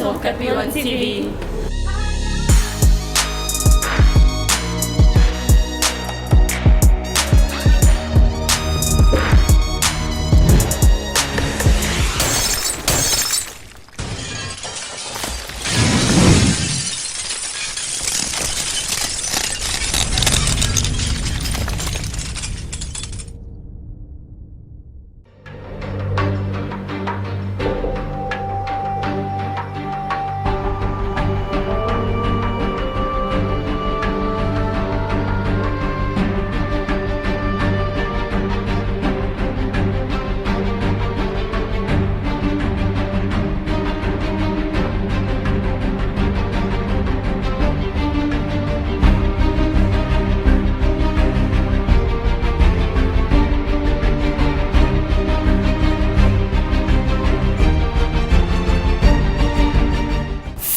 sur Capricorn TV.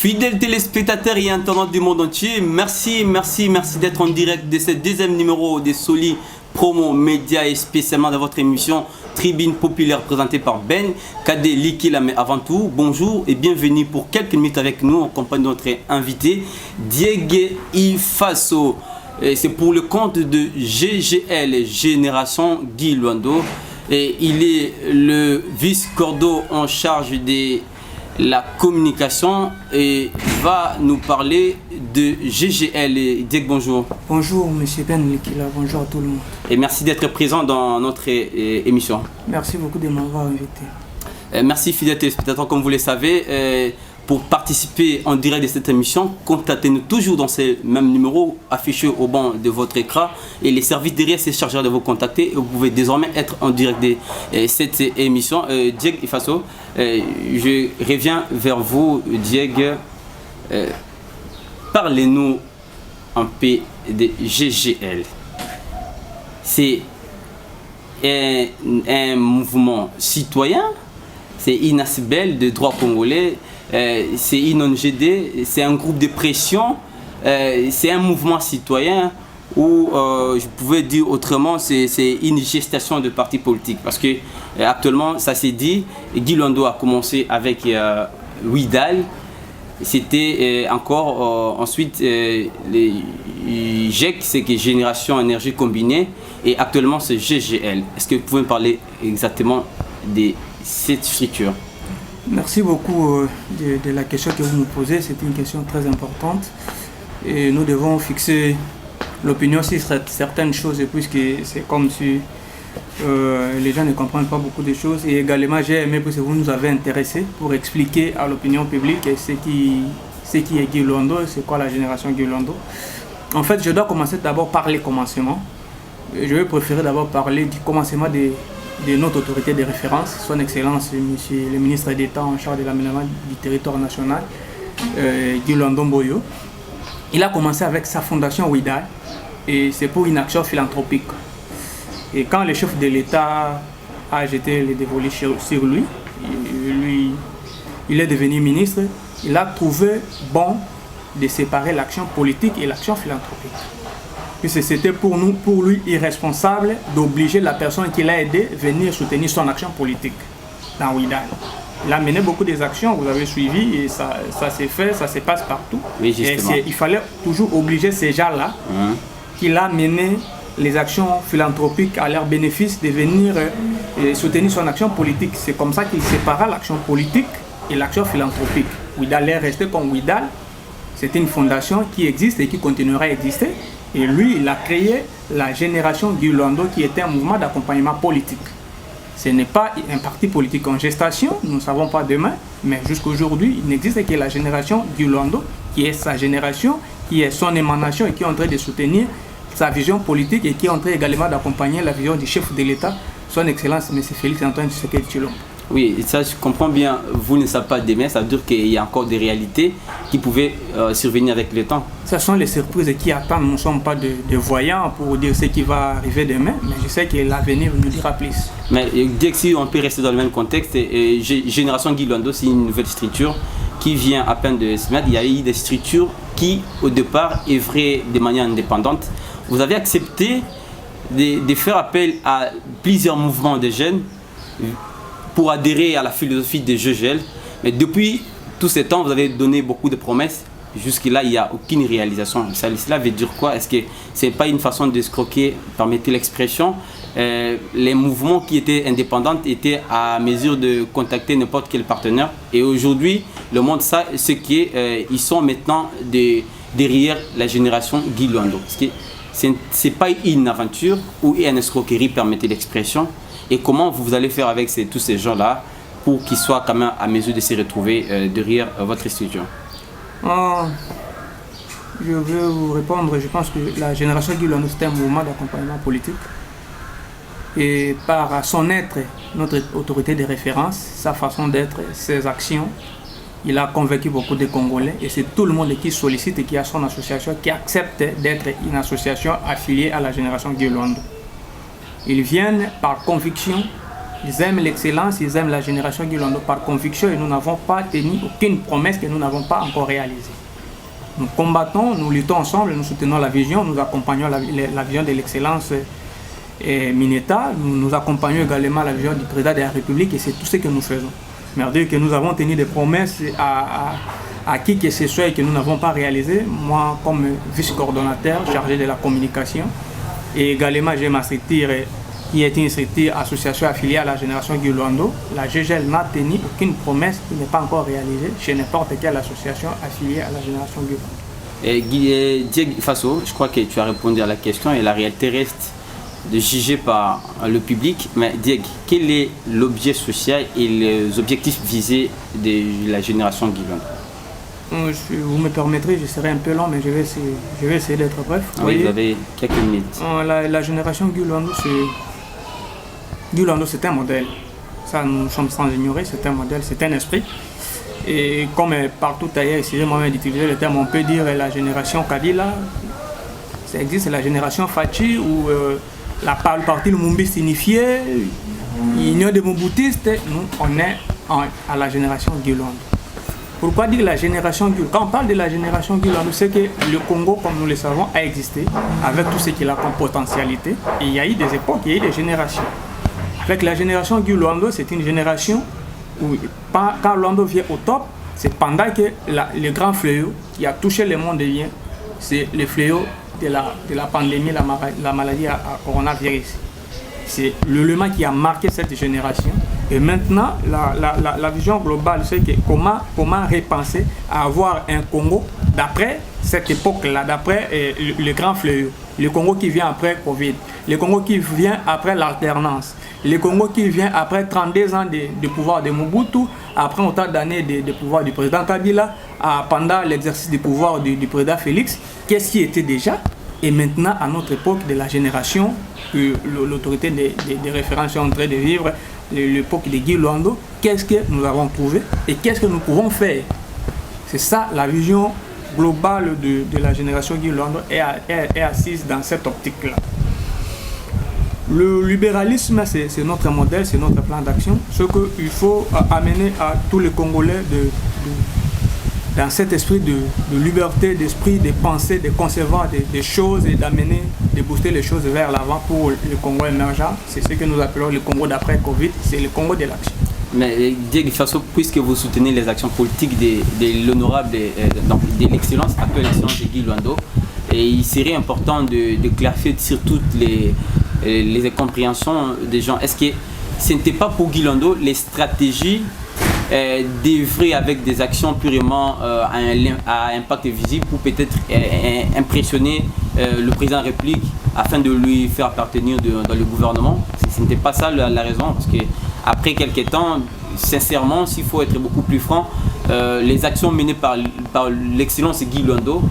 Fidèles téléspectateurs et internautes du monde entier, merci d'être en direct de ce deuxième numéro de Soli Promo Média et spécialement de votre émission Tribune Populaire présentée par Ben Kadé Likila. Mais avant tout, bonjour et bienvenue pour quelques minutes avec nous en compagnie de notre invité Diègue Ifasso. C'est pour le compte de GGL, Génération Guy Luando. Et il est le vice-cordo en charge des la communication et va nous parler de GGL. Diègue, bonjour. Bonjour monsieur Ben Likila, bonjour à tout le monde. Et merci d'être présent dans notre émission. Merci beaucoup de m'avoir invité. Merci fidèles téléspectateurs, comme vous le savez, pour participer en direct de cette émission, contactez-nous toujours dans ces mêmes numéros affichés au banc de votre écran et les services derrière se chargera de vous contacter et vous pouvez désormais être en direct de cette émission. Diègue Ifasso, je reviens vers vous, Diègue. Parlez-nous un peu de GGL. C'est un mouvement citoyen, c'est INASBEL de droit congolais. C'est une ONGD, c'est un groupe de pression, c'est un mouvement citoyen ou je pouvais dire autrement, c'est une gestation de partis politiques. Parce que actuellement, ça s'est dit, Guy Luando a commencé avec Widal, c'était encore ensuite les GEC, c'est que Génération Énergie Combinée, et actuellement c'est GGL. Est-ce que vous pouvez me parler exactement de cette structure? Merci beaucoup de la question que vous me posez, c'est une question très importante et nous devons fixer l'opinion sur certaines choses puisque c'est comme si les gens ne comprennent pas beaucoup de choses et également j'ai aimé parce que vous nous avez intéressé pour expliquer à l'opinion publique ce qui est Guy Luando, c'est quoi la génération Guy Luando. En fait, je dois commencer d'abord par les commencements. Je vais préférer d'abord parler du commencement de notre autorité de référence, son Excellence Monsieur le ministre d'État en charge de l'aménagement du territoire national, Guy Luando Mboyo. Il a commencé avec sa fondation Widal et c'est pour une action philanthropique. Et quand le chef de l'État a jeté les dévolus sur lui, il est devenu ministre, il a trouvé bon de séparer l'action politique et l'action philanthropique. C'était pour lui irresponsable d'obliger la personne qui l'a aidé à venir soutenir son action politique dans Widal. Il a mené beaucoup des actions, vous avez suivi, et ça s'est fait, ça se passe partout. Oui, et il fallait toujours obliger ces gens-là qui l'ont mené les actions philanthropiques à leur bénéfice de venir soutenir son action politique. C'est comme ça qu'il sépara l'action politique et l'action philanthropique. Widal est resté comme Widal. C'est une fondation qui existe et qui continuera à exister. Et lui, il a créé la génération Guy Luando qui était un mouvement d'accompagnement politique. Ce n'est pas un parti politique en gestation, nous ne savons pas demain, mais jusqu'aujourd'hui, il n'existe que la génération Guy Luando, qui est sa génération, qui est son émanation et qui est en train de soutenir sa vision politique et qui est en train également d'accompagner la vision du chef de l'État, son Excellence M. Félix Antoine Tshisekedi Tshilombo. Oui, ça je comprends bien, vous ne savez pas demain, ça veut dire qu'il y a encore des réalités qui pouvaient survenir avec le temps. Ce sont les surprises qui attendent, nous ne sommes pas de voyants pour dire ce qui va arriver demain, mais je sais que l'avenir nous dira plus. Mais dès que si on peut rester dans le même contexte, Génération Guy Luando, c'est une nouvelle structure qui vient à peine de se mettre. Il y a eu des structures qui au départ œuvraient de manière indépendante. Vous avez accepté de faire appel à plusieurs mouvements de jeunes pour adhérer à la philosophie de GGL. Mais depuis Tout ce temps, vous avez donné beaucoup de promesses. Jusque-là, il n'y a aucune réalisation. Cela veut dire quoi? Est-ce que ce n'est pas une façon d'escroquer, permettez l'expression? Les mouvements qui étaient indépendants étaient à mesure de contacter n'importe quel partenaire. Et aujourd'hui, le monde sait ce qu'ils sont maintenant derrière la génération Guy Luando. Ce n'est pas une aventure ou une escroquerie, permettez l'expression. Et comment vous allez faire avec tous ces gens-là pour qu'ils soient quand même à mesure de se retrouver derrière votre institution? Je veux vous répondre. Je pense que la génération Guy Luando, c'est un mouvement d'accompagnement politique. Et par son être, notre autorité de référence, sa façon d'être, ses actions, il a convaincu beaucoup de Congolais. Et c'est tout le monde qui sollicite et qui a son association, qui accepte d'être une association affiliée à la génération Guy Luando. Ils viennent par conviction. Ils aiment l'excellence, ils aiment la génération Guy Luando par conviction et nous n'avons pas tenu aucune promesse que nous n'avons pas encore réalisée. Nous combattons, nous luttons ensemble, nous soutenons la vision, nous accompagnons la vision de l'excellence Mineta, nous accompagnons également la vision du président de la République et c'est tout ce que nous faisons. Merveilleux que nous avons tenu des promesses à qui que ce soit et que nous n'avons pas réalisé. Moi, comme vice-coordonnateur chargé de la communication et également j'ai ma structure qui est une structure association affiliée à la génération Guy Luando, la GGL n'a tenu aucune promesse qui n'est pas encore réalisée chez n'importe quelle association affiliée à la génération Guy Luando. Diego Faso, je crois que tu as répondu à la question et la réalité reste de juger par le public. Mais Diego, quel est l'objet social et les objectifs visés de la génération Guy Luando? Vous me permettrez, je serai un peu long, mais je vais essayer d'être bref. Oui, vous avez quelques minutes. La génération Guy Luando, c'est un modèle. Ça, nous sommes sans ignorer, c'est un modèle, c'est un esprit. Et comme partout ailleurs, excusez-moi d'utiliser le terme, on peut dire la génération Kabila, ça existe, la génération Fachi, ou la partie Lumumbi signifiée, l'union des Mobutistes, nous, on est à la génération Guy Luando. Pourquoi dire la génération Guy Luando? Quand on parle de la génération Guy Luando, c'est que le Congo, comme nous le savons, a existé, avec tout ce qu'il a comme potentialité, et il y a eu des époques, il y a eu des générations. Avec la génération Guy Luando, c'est une génération où, quand Luando vient au top, c'est pendant que le grand fléau qui a touché le monde bien, c'est le fléau de la pandémie, la maladie à coronavirus. C'est l'élément qui a marqué cette génération. Et maintenant, la vision globale, c'est que comment repenser à avoir un Congo d'après cette époque-là, d'après le grand fléau. Le Congo qui vient après Covid, le Congo qui vient après l'alternance, le Congo qui vient après 32 ans de pouvoir de Mobutu, après autant d'années de pouvoir du président Kabila, pendant l'exercice du pouvoir du président Félix, qu'est-ce qui était déjà? Et maintenant, à notre époque de la génération, que l'autorité des références est en train de vivre, l'époque de Guy Luando, qu'est-ce que nous avons trouvé et qu'est-ce que nous pouvons faire? C'est ça la vision globale de la génération Guy Luando est assise dans cette optique-là. Le libéralisme, c'est notre modèle, c'est notre plan d'action. Ce qu'il faut amener à tous les Congolais dans cet esprit de liberté, d'esprit, de penser, de concevoir des choses et d'amener, de booster les choses vers l'avant pour le Congo émergent. C'est ce que nous appelons le Congo d'après Covid, c'est le Congo de l'action. Mais Diego Faso, puisque vous soutenez les actions politiques de l'honorable, de l'excellence, actuelle excellence de Guy Luando, et il serait important de clarifier sur toutes les incompréhensions des gens. Est-ce que ce n'était pas pour Guy Luando les stratégies d'œuvrer avec des actions purement à impact visible pour peut-être impressionner le président de la République afin de lui faire appartenir dans le gouvernement? Ce n'était pas ça la raison, parce que après quelques temps, sincèrement, s'il faut être beaucoup plus franc, les actions menées par l'excellence Guy Luando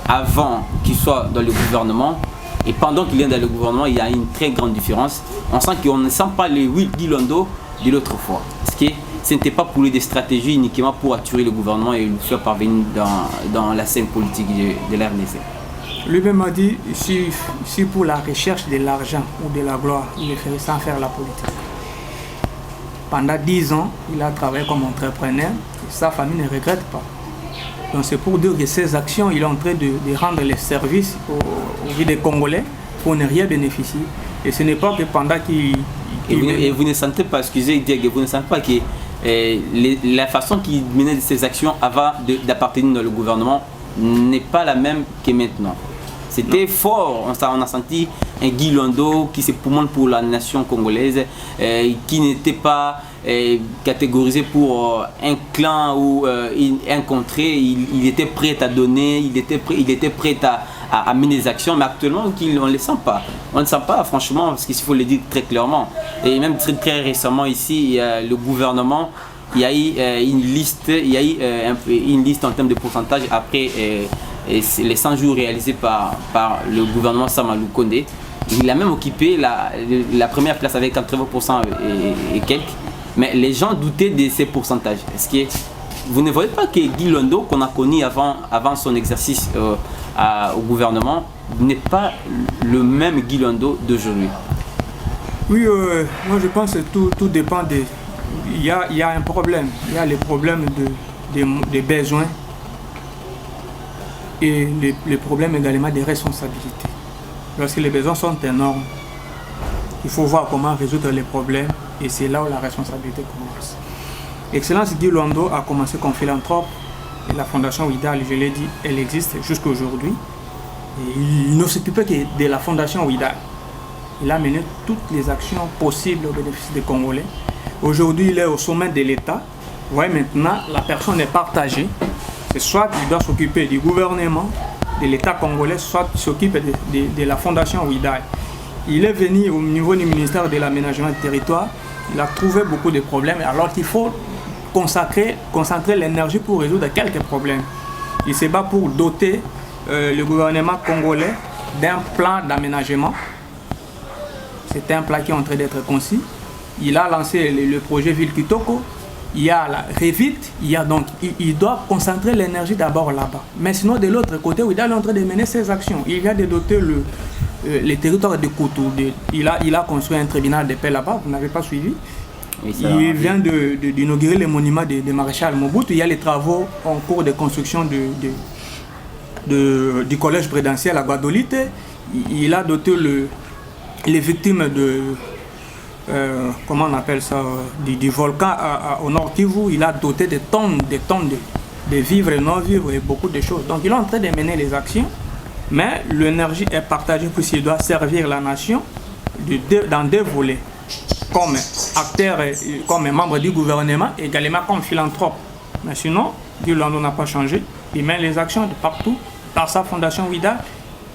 avant qu'il soit dans le gouvernement et pendant qu'il est dans le gouvernement, il y a une très grande différence. On sent qu'on ne sent pas le Guy Luando de l'autre fois. Parce que ce n'était pas pour lui des stratégies uniquement pour attirer le gouvernement et le faire parvenir dans la scène politique de la RDC. Lui-même a dit, si pour la recherche de l'argent ou de la gloire, il le ferait sans faire la politique. Pendant 10 ans, il a travaillé comme entrepreneur et sa famille ne regrette pas. Donc c'est pour dire que ces actions, il est en train de rendre les services aux vies des Congolais pour ne rien bénéficier. Et ce n'est pas que pendant qu'il... Et vous ne sentez pas, excusez Diego, vous ne sentez pas que la façon qu'il menait ses actions avant d'appartenir dans le gouvernement n'est pas la même que maintenant. C'était fort, on a senti un Guy Luando qui se promène pour la nation congolaise, qui n'était pas catégorisé pour un clan ou un contrée. Il était prêt à donner, il était prêt à mener des actions, mais actuellement on ne les sent pas. On ne sent pas franchement, parce qu'il faut le dire très clairement. Et même très récemment ici, le gouvernement, il y a eu une liste en termes de pourcentage après les 100 jours réalisés par le gouvernement Samalou Kondé. Il a même occupé la première place avec 80% et quelques. Mais les gens doutaient de ces pourcentages. Est-ce que vous ne voyez pas que Guy Luando, qu'on a connu avant son exercice au gouvernement, n'est pas le même Guy Luando d'aujourd'hui? Oui, moi je pense que tout dépend des... Il y a un problème. Il y a les problèmes des besoins et les problèmes également des responsabilités. Lorsque les besoins sont énormes, il faut voir comment résoudre les problèmes et c'est là où la responsabilité commence. Excellence Guy Luando a commencé comme philanthrope et la Fondation Ouidal, je l'ai dit, elle existe jusqu'à aujourd'hui. Il ne s'occupait que de la Fondation Ouidal. Il a mené toutes les actions possibles au bénéfice des Congolais. Aujourd'hui, il est au sommet de l'État. Vous voyez, maintenant, la personne est partagée. C'est soit il doit s'occuper du gouvernement, de l'État congolais, soit il s'occupe de la Fondation Ouidal. Il est venu au niveau du ministère de l'Aménagement du Territoire. Il a trouvé beaucoup de problèmes alors qu'il faut concentrer l'énergie pour résoudre quelques problèmes. Il se bat pour doter le gouvernement congolais d'un plan d'aménagement. C'est un plan qui est en train d'être conçu. Il a lancé le projet Ville Kitoko. Il y a la Revit, il doit concentrer l'énergie d'abord là-bas. Mais sinon, de l'autre côté, il est en train de mener ses actions. Il y a de doter les territoires de Koutou. Il a construit un tribunal de paix là-bas, vous n'avez pas suivi. Oui, il vient d'inaugurer le monument de Maréchal Mobutu. Il y a les travaux en cours de construction du collège présidentiel à Guadolite. Il a doté les victimes de... comment on appelle ça, du volcan au nord Kivu. Il a doté des tonnes de vivres et non-vivres et beaucoup de choses. Donc il est en train de mener les actions, mais l'énergie est partagée puisqu'il doit servir la nation dans deux volets, comme acteur, comme membre du gouvernement, également comme philanthrope. Mais sinon, Guy Luando n'a pas changé. Il mène les actions de partout, par sa fondation Ouidal,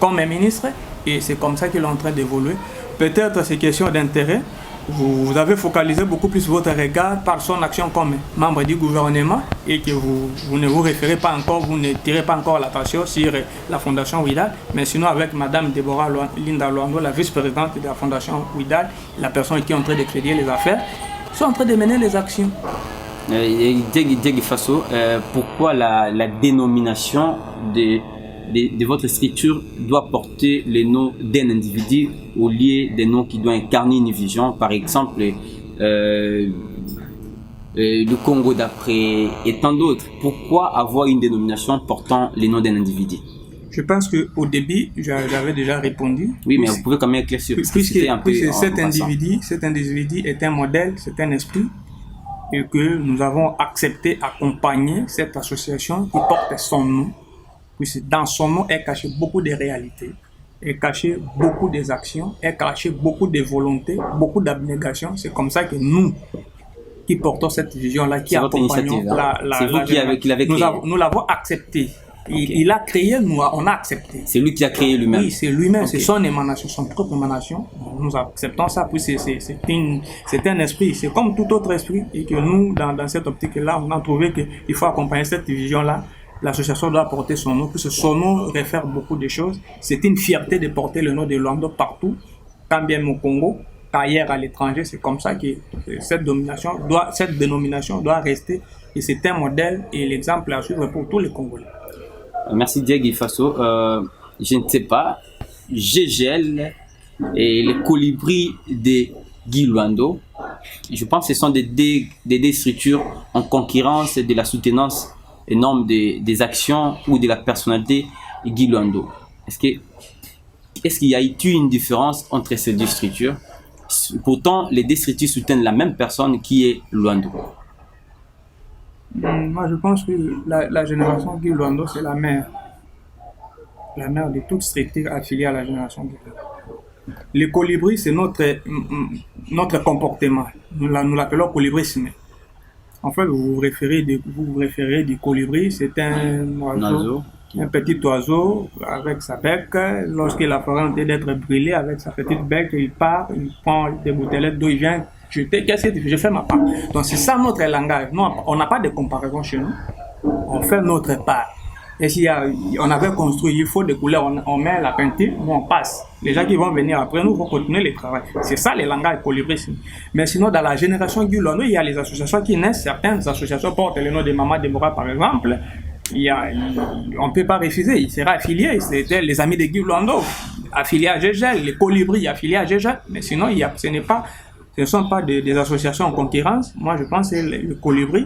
comme un ministre, et c'est comme ça qu'il est en train d'évoluer. Peut-être c'est question d'intérêt. Vous avez focalisé beaucoup plus votre regard par son action comme membre du gouvernement et que vous ne vous référez pas encore, vous ne tirez pas encore l'attention sur la Fondation Ouidal. Mais sinon, avec Mme Deborah Linda Luando, la vice-présidente de la Fondation Ouidal, la personne qui est en train de créer les affaires, sont en train de mener les actions. Diego Faso, pourquoi la dénomination de votre structure doit porter le nom d'un individu au lieu des noms qui doivent incarner une vision, par exemple le Congo d'après et tant d'autres? Pourquoi avoir une dénomination portant le nom d'un individu? Je pense qu'au début, j'avais déjà répondu. Oui, mais vous pouvez quand même éclaircir. Cet individu est un modèle, c'est un esprit, et que nous avons accepté accompagner cette association qui porte son nom. Dans son nom est caché beaucoup de réalités, est caché beaucoup des actions, est caché beaucoup de volontés, beaucoup d'abnégation. C'est comme ça que nous, qui portons cette vision-là, qui accompagnons c'est vous qui l'avez créé. Nous l'avons accepté. Il a créé, nous, on a accepté. C'est lui qui a créé lui-même. Oui, c'est lui-même, okay. C'est son émanation, son propre émanation. Nous acceptons ça, puis c'est un esprit, c'est comme tout autre esprit. Et que nous, dans cette optique-là, on a trouvé qu'il faut accompagner cette vision-là. L'association doit porter son nom, puisque son nom réfère beaucoup de choses. C'est une fierté de porter le nom de Luando partout, tant bien au Congo, qu'ailleurs à l'étranger. C'est comme ça que cette dénomination doit rester. Et c'est un modèle et l'exemple à suivre pour tous les Congolais. Merci Diego Faso. Je ne sais pas, GGL et les colibris de Guy Luando, je pense que ce sont des structures en concurrence de la soutenance énorme des actions ou de la personnalité de Guy Luando. Est-ce qu'il y a eu une différence entre ces deux structures? Pourtant, les deux structures soutiennent la même personne qui est Luando. Moi, je pense que la génération Guy Luando, c'est la mère de toute structure affiliée à la génération Guy Luando. Le colibri, c'est notre comportement. Nous l'appelons colibrisme. En fait, vous vous référez du colibri, c'est un oiseau, un petit oiseau avec sa bec. Lorsque la forêt est en train d'être brûlée, avec sa petite bec, il part, il prend des bouteillettes d'eau, il vient jeter. Qu'est-ce que tu fais? Je fais ma part. Donc c'est ça notre langage. Nous, on n'a pas de comparaison chez nous. On fait notre part. Et si on avait construit, il faut des couleurs, on met la peinture, nous on passe. Les gens qui vont venir après nous vont continuer le travail. C'est ça le langage colibrisme. Mais sinon, dans la génération Guy Luando, il y a les associations qui naissent. Certaines associations portent le nom de Maman Déborah, par exemple. On ne peut pas refuser, il sera affilié. C'était les amis de Guy Luando, affiliés à Gégel, les colibris affiliés à Gégel. Mais sinon, ce ne sont pas des associations en concurrence. Moi, je pense que c'est le colibri.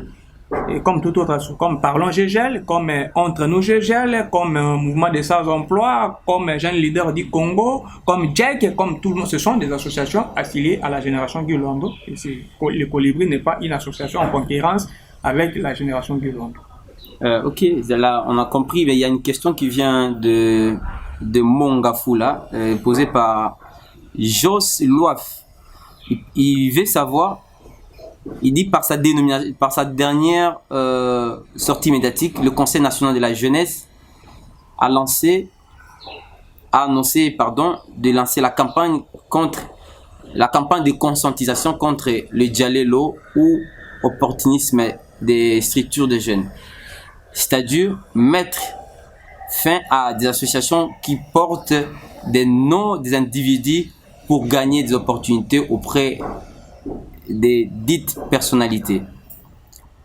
Et comme tout autre, comme Parlons Gégel, comme Entre nous Gégel, comme Mouvement des sans-emploi, comme Jeunes Leaders du Congo, comme Jack, comme tout le monde, ce sont des associations affiliées à la génération Guy Luando. Et le colibri n'est pas une association en concurrence avec la génération Guy Luando. Ok, là, on a compris, mais il y a une question qui vient de Mongafula, posée par Jos Loaf. Il veut savoir. Il dit par sa dernière sortie médiatique, le Conseil national de la jeunesse a annoncé de lancer la campagne de conscientisation contre le dialélo ou opportunisme des structures de jeunes. C'est-à-dire mettre fin à des associations qui portent des noms des individus pour gagner des opportunités auprès des dites personnalités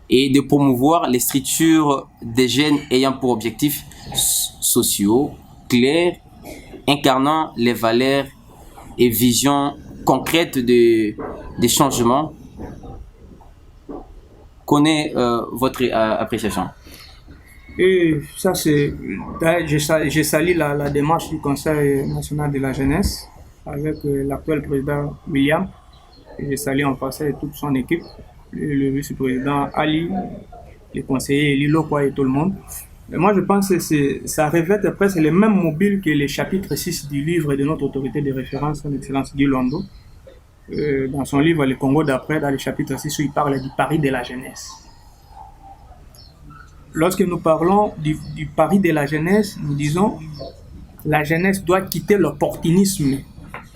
et de promouvoir les structures des jeunes ayant pour objectifs sociaux clairs, incarnant les valeurs et visions concrètes des changements. Connais votre appréciation. Et ça, j'ai sali la démarche du Conseil national de la jeunesse avec l'actuel président William. J'ai salué en passant toute son équipe, le vice-président Ali, les conseillers Lilo Kwa et tout le monde. Et moi, je pense que ça revêt presque les mêmes mobiles que les chapitres 6 du livre de notre autorité de référence, son Excellence Guy Luando. Dans son livre Le Congo d'après, dans le chapitre 6, où il parle du pari de la jeunesse. Lorsque nous parlons du pari de la jeunesse, nous disons la jeunesse doit quitter l'opportunisme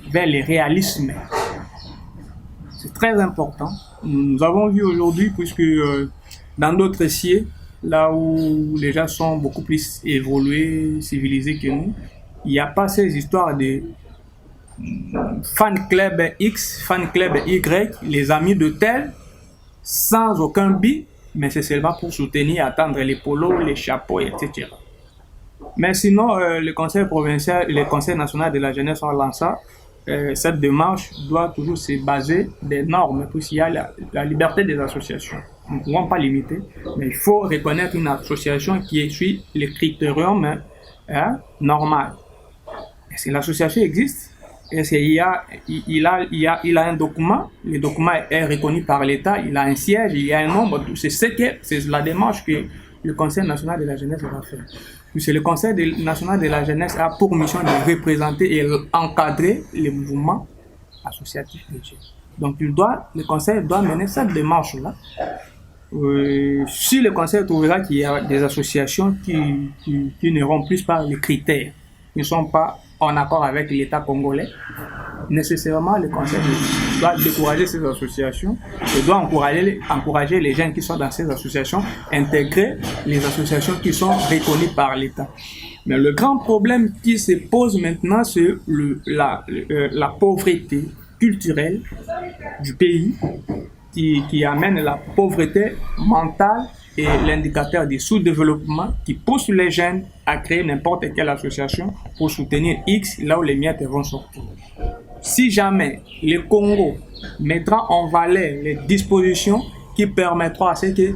vers le réalisme. C'est très important. Nous avons vu aujourd'hui, puisque dans d'autres siècles, là où les gens sont beaucoup plus évolués, civilisés que nous, il n'y a pas ces histoires de fan club X, fan club Y, les amis de tel, sans aucun but, mais c'est seulement pour soutenir, attendre les polos, les chapeaux, etc. Mais sinon, le Conseil provincial, le Conseil national de la jeunesse ont lancé cette démarche doit toujours se baser des normes, puisqu'il y a la liberté des associations. Nous ne pouvons pas limiter, mais il faut reconnaître une association qui suit les critériums normaux. Et si l'association existe, et il a un document, le document est reconnu par l'État, il a un siège, il y a un nombre, c'est la démarche que le Conseil national de la jeunesse va faire. Puisque le Conseil national de la jeunesse a pour mission de représenter et encadrer les mouvements associatifs de jeunes. Donc le Conseil doit mener cette démarche-là. Si le Conseil trouvera qu'il y a des associations qui ne remplissent pas les critères, qui ne sont pas en accord avec l'État congolais, nécessairement le Conseil doit décourager ces associations et doit encourager les jeunes qui sont dans ces associations, intégrer les associations qui sont reconnues par l'État. Mais le grand problème qui se pose maintenant, c'est la pauvreté culturelle du pays qui amène la pauvreté mentale et l'indicateur du sous-développement qui pousse les jeunes à créer n'importe quelle association pour soutenir X là où les miettes vont sortir. Si jamais le Congo mettra en valeur les dispositions qui permettront à ce que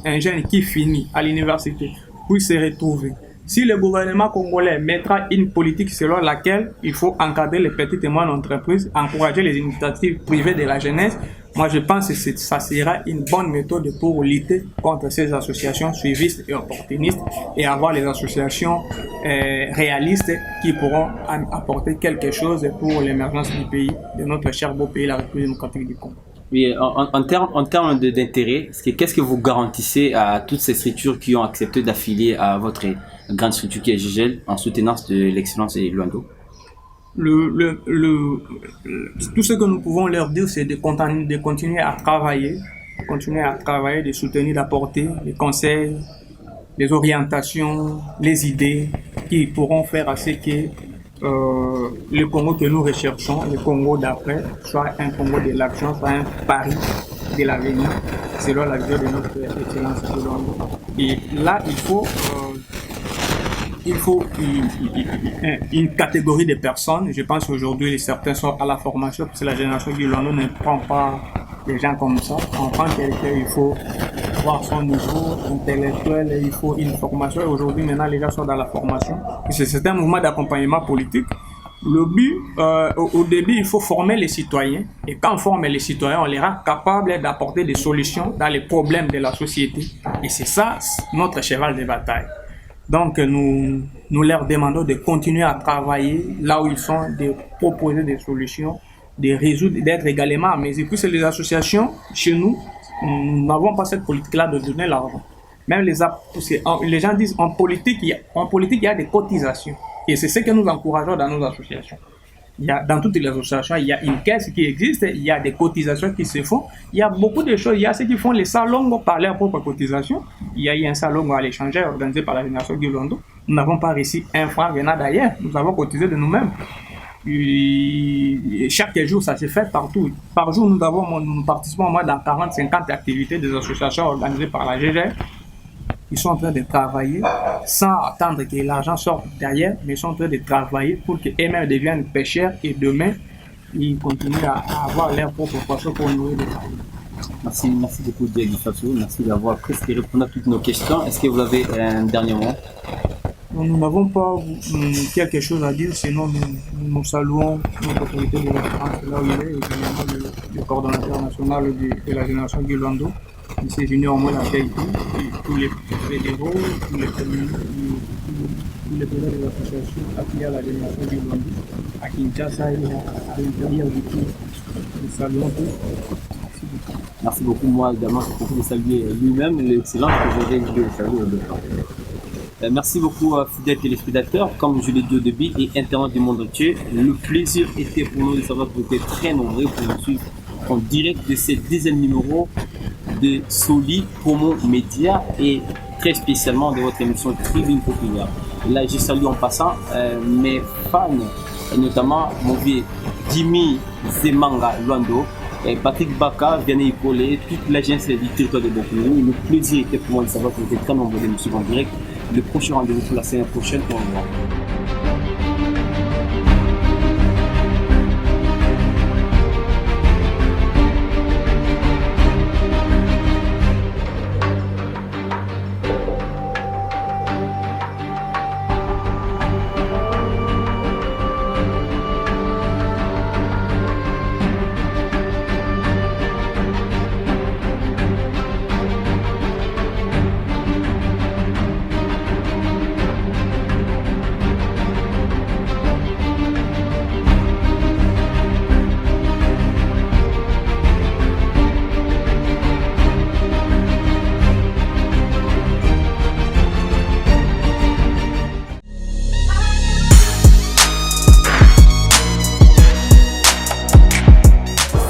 un jeune qui finit à l'université puisse se retrouver Si le gouvernement congolais mettra une politique selon laquelle il faut encadrer les petites et moyennes entreprises, encourager les initiatives privées de la jeunesse, moi je pense que ça sera une bonne méthode pour lutter contre ces associations suivistes et opportunistes et avoir les associations réalistes qui pourront apporter quelque chose pour l'émergence du pays, de notre cher beau pays, la République démocratique du Congo. Oui, en termes d'intérêt, qu'est-ce que vous garantissez à toutes ces structures qui ont accepté d'affilier à votre grande structure qui est GIGEL en soutenance de l'excellence et Luando? Tout ce que nous pouvons leur dire, c'est de continuer à travailler, de soutenir, d'apporter les conseils, les orientations, les idées qui pourront faire à ce que le Congo que nous recherchons, le Congo d'après, soit un Congo de l'action, soit un Paris de l'avenir, selon la vision de notre excellence. Et là, il faut une catégorie de personnes. Je pense qu'aujourd'hui, certains sont à la formation, parce que la génération du Luando ne prend pas les gens comme ça. On prend quelqu'un, il faut voir son niveau intellectuel, il faut une formation. Et aujourd'hui, maintenant, les gens sont dans la formation. C'est un mouvement d'accompagnement politique. Le but, au début, il faut former les citoyens. Et quand on forme les citoyens, on les rend capables d'apporter des solutions dans les problèmes de la société. Et c'est ça, notre cheval de bataille. Donc, nous leur demandons de continuer à travailler là où ils sont, de proposer des solutions, de résoudre, d'être également à mesure. Puis, c'est les associations, chez nous, nous n'avons pas cette politique-là de donner l'argent. Même les gens disent, en politique, il y a des cotisations. Et c'est ce que nous encourageons dans nos associations. Dans toutes les associations, il y a une caisse qui existe, il y a des cotisations qui se font. Il y a beaucoup de choses. Il y a ceux qui font les salons par leur propre cotisation. Il y a eu un salon à l'échanger organisé par la génération du Luando. Nous n'avons pas reçu un franc venant d'ailleurs. Nous avons cotisé de nous-mêmes. Et chaque jour, ça se fait partout. Par jour, nous participons au moins dans 40-50 activités des associations organisées par la GGR. Ils sont en train de travailler sans attendre que l'argent sorte derrière, mais ils sont en train de travailler pour qu'eux-mêmes deviennent pêcheurs et demain, ils continuent à avoir leur propre poisson pour nourrir les familles. Merci beaucoup, Diego Fatou. Merci d'avoir presque répondu à toutes nos questions. Est-ce que vous avez un dernier mot? Nous n'avons pas quelque chose à dire, sinon nous saluons notre autorité de la France, là où il est, également le coordonnateur national de la génération du Luando. Il s'est uni au moins la qualité, tous les fédéraux, tous les communes, tous les présidents des associations affiliées à la génération du Luando, à Kinshasa et à l'intérieur du pays. Nous saluons tous. Merci beaucoup. Moi également, je propose de saluer lui-même l'excellence que j'ai de saluer au départ. Merci beaucoup, fidèles téléspectateurs. Comme je l'ai dit au début, et internautes du monde entier, le plaisir était pour nous de savoir que vous êtes très nombreux pour nous suivre en direct de ce deuxième numéro de Soli Promo Média et très spécialement de votre émission Tribune Populaire. Là, je salue en passant mes fans, notamment mon vieux Jimmy Zemanga Luando, Patrick Baka, Vianney Ipolé, toute l'agence du territoire de Bokoulou. Le plaisir était pour moi de savoir que vous êtes très nombreux de nous suivre en direct. Le prochain rendez-vous pour la semaine prochaine. Au revoir.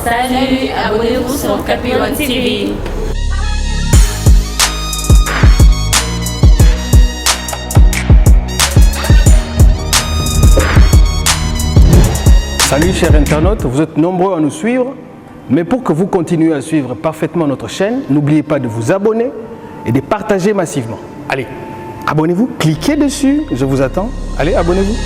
Salut, abonnez-vous sur Capillon TV. Salut chers internautes, vous êtes nombreux à nous suivre, mais pour que vous continuiez à suivre parfaitement notre chaîne, n'oubliez pas de vous abonner et de partager massivement. Allez, abonnez-vous, cliquez dessus, je vous attends. Allez, abonnez-vous.